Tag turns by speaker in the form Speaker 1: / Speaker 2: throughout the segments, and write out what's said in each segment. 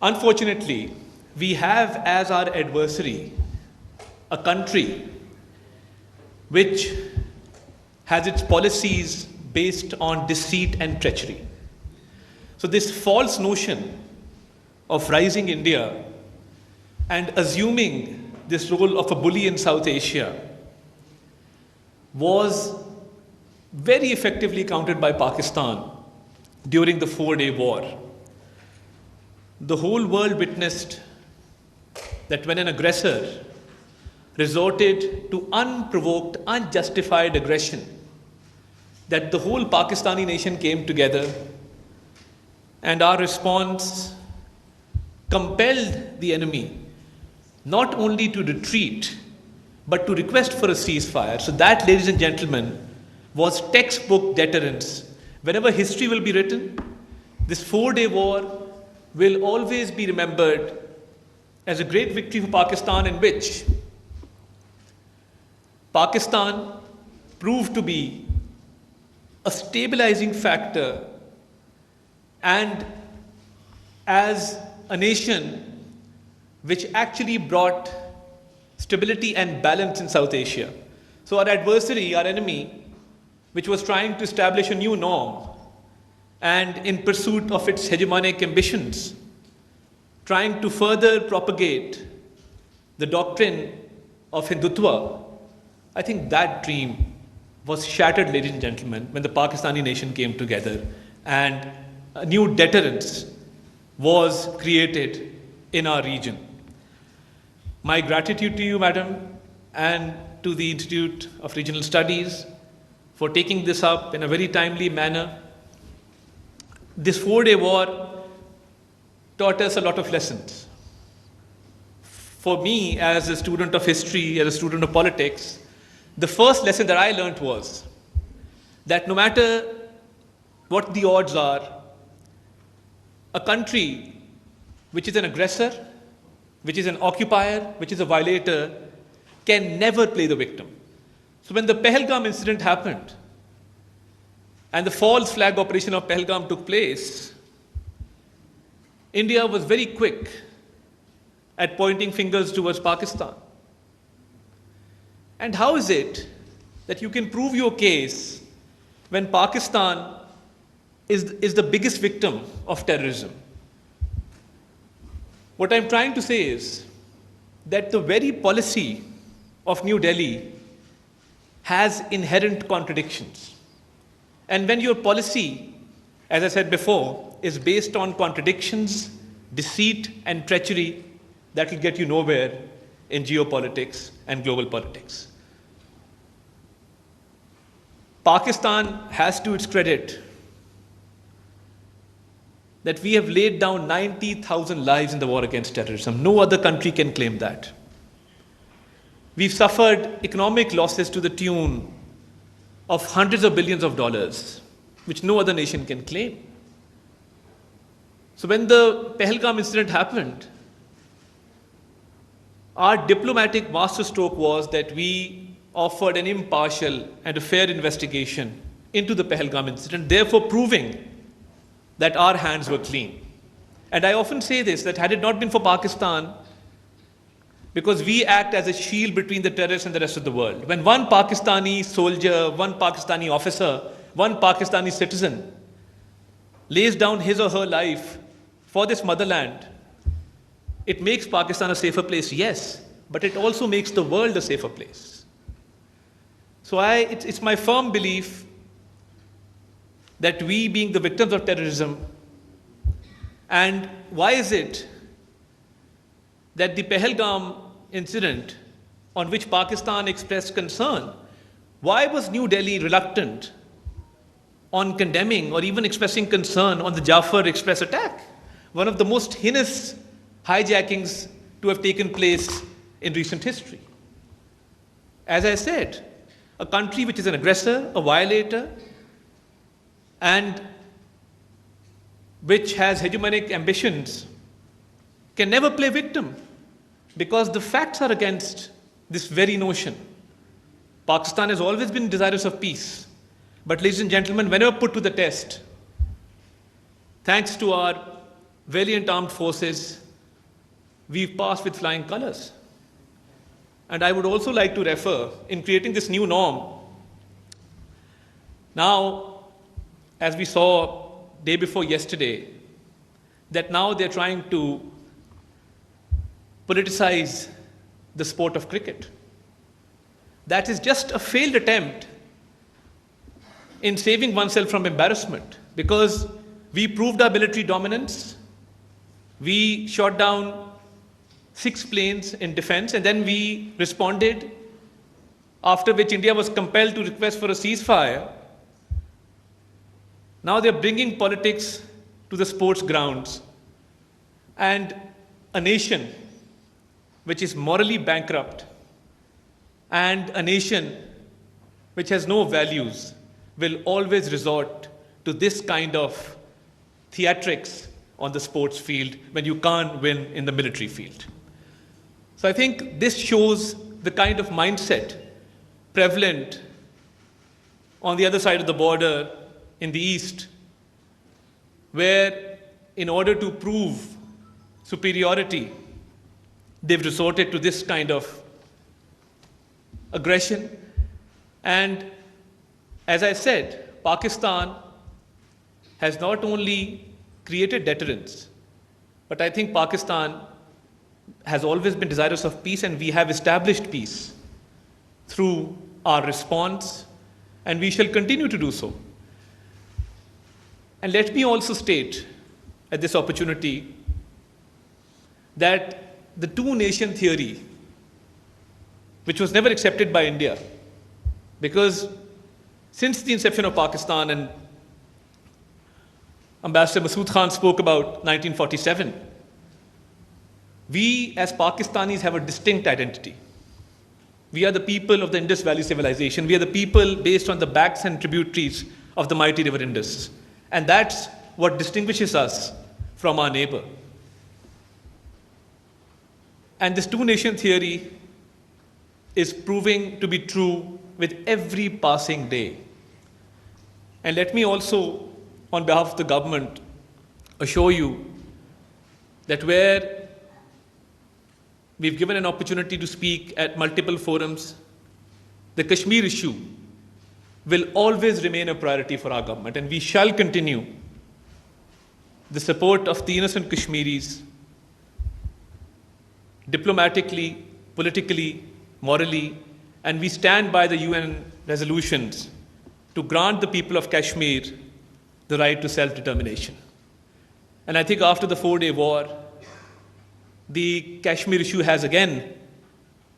Speaker 1: Unfortunately, we have as our adversary a country which has its policies based on deceit and treachery. So this false notion of rising India and assuming this role of a bully in South Asia was very effectively countered by Pakistan during the 4-day war. The whole world witnessed that when an aggressor resorted to unprovoked, unjustified aggression, that the whole Pakistani nation came together, and our response compelled the enemy not only to retreat, but to request for a ceasefire. So that, ladies and gentlemen, was textbook deterrence. Whenever history will be written, this 4-day war will always be remembered as a great victory for Pakistan, in which Pakistan proved to be a stabilizing factor, and as a nation which actually brought stability and balance in South Asia. So our adversary, our enemy, which was trying to establish a new norm and in pursuit of its hegemonic ambitions, trying to further propagate the doctrine of Hindutva, I think that dream was shattered, ladies and gentlemen, when the Pakistani nation came together and a new deterrence was created in our region. My gratitude to you, madam, and to the Institute of Regional Studies for taking this up in a very timely manner. This 4-day war taught us a lot of lessons. For me, as a student of history, as a student of politics, the first lesson that I learned was that no matter what the odds are, a country which is an aggressor, which is an occupier, which is a violator, can never play the victim. So when the Pahalgam incident happened and the false flag operation of Pahalgam took place, India was very quick at pointing fingers towards Pakistan. And how is it that you can prove your case when Pakistan is the biggest victim of terrorism? What I'm trying to say is that the very policy of New Delhi has inherent contradictions. And when your policy, as I said before, is based on contradictions, deceit, and treachery, that will get you nowhere in geopolitics and global politics. Pakistan has to its credit that we have laid down 90,000 lives in the war against terrorism. No other country can claim that. We've suffered economic losses to the tune of hundreds of billions of dollars, which no other nation can claim. So when the Pahalgam incident happened, our diplomatic masterstroke was that we offered an impartial and a fair investigation into the Pahalgam incident, therefore proving that our hands were clean. And I often say this, that had it not been for Pakistan, because we act as a shield between the terrorists and the rest of the world. When one Pakistani soldier, one Pakistani officer, one Pakistani citizen lays down his or her life for this motherland, it makes Pakistan a safer place, yes, but it also makes the world a safer place. So it's my firm belief that we, being the victims of terrorism, and why is it that the Pahalgam incident, on which Pakistan expressed concern, why was New Delhi reluctant on condemning or even expressing concern on the Jafar Express attack, one of the most heinous hijackings to have taken place in recent history? As I said, a country which is an aggressor, a violator, and which has hegemonic ambitions can never play victim, because the facts are against this very notion. Pakistan has always been desirous of peace. But ladies and gentlemen, whenever put to the test, thanks to our valiant armed forces, we've passed with flying colors. And I would also like to refer, in creating this new norm, now, as we saw day before yesterday, that now they're trying to politicize the sport of cricket. That is just a failed attempt in saving oneself from embarrassment, because we proved our military dominance, we shot down 6 planes in defense, and then we responded, after which India was compelled to request for a ceasefire. Now they're bringing politics to the sports grounds, and a nation which is morally bankrupt and a nation which has no values will always resort to this kind of theatrics on the sports field when you can't win in the military field. So I think this shows the kind of mindset prevalent on the other side of the border in the East, where in order to prove superiority, they've resorted to this kind of aggression. And as I said, Pakistan has not only created deterrence, but I think Pakistan has always been desirous of peace, and we have established peace through our response, and we shall continue to do so. And let me also state at this opportunity that the two-nation theory, which was never accepted by India, because since the inception of Pakistan, and Ambassador Masood Khan spoke about 1947, we as Pakistanis have a distinct identity. We are the people of the Indus Valley civilization. We are the people based on the backs and tributaries of the mighty river Indus. And that's what distinguishes us from our neighbor. And this two-nation theory is proving to be true with every passing day. And let me also, on behalf of the government, assure you that where we've given an opportunity to speak at multiple forums, the Kashmir issue will always remain a priority for our government, and we shall continue the support of the innocent Kashmiris diplomatically, politically, morally, and we stand by the UN resolutions to grant the people of Kashmir the right to self-determination. And I think after the 4-day war, the Kashmir issue has again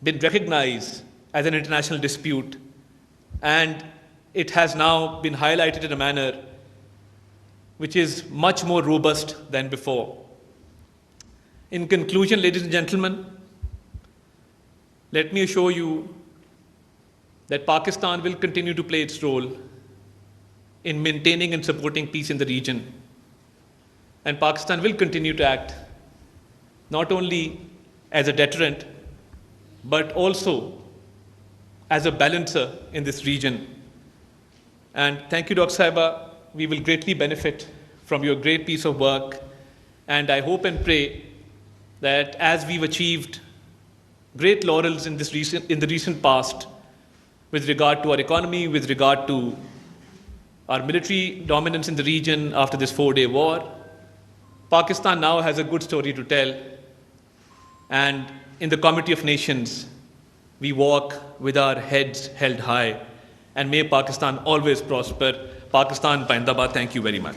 Speaker 1: been recognized as an international dispute, and it has now been highlighted in a manner which is much more robust than before. In conclusion, ladies and gentlemen, let me assure you that Pakistan will continue to play its role in maintaining and supporting peace in the region. And Pakistan will continue to act not only as a deterrent, but also as a balancer in this region. And thank you, Dr. Sahiba. We will greatly benefit from your great piece of work. And I hope and pray that as we've achieved great laurels in the recent past with regard to our economy, with regard to our military dominance in the region after this 4-day war, Pakistan now has a good story to tell. And in the Committee of Nations, we walk with our heads held high. And may Pakistan always prosper. Pakistan Zindabad. Thank you very much.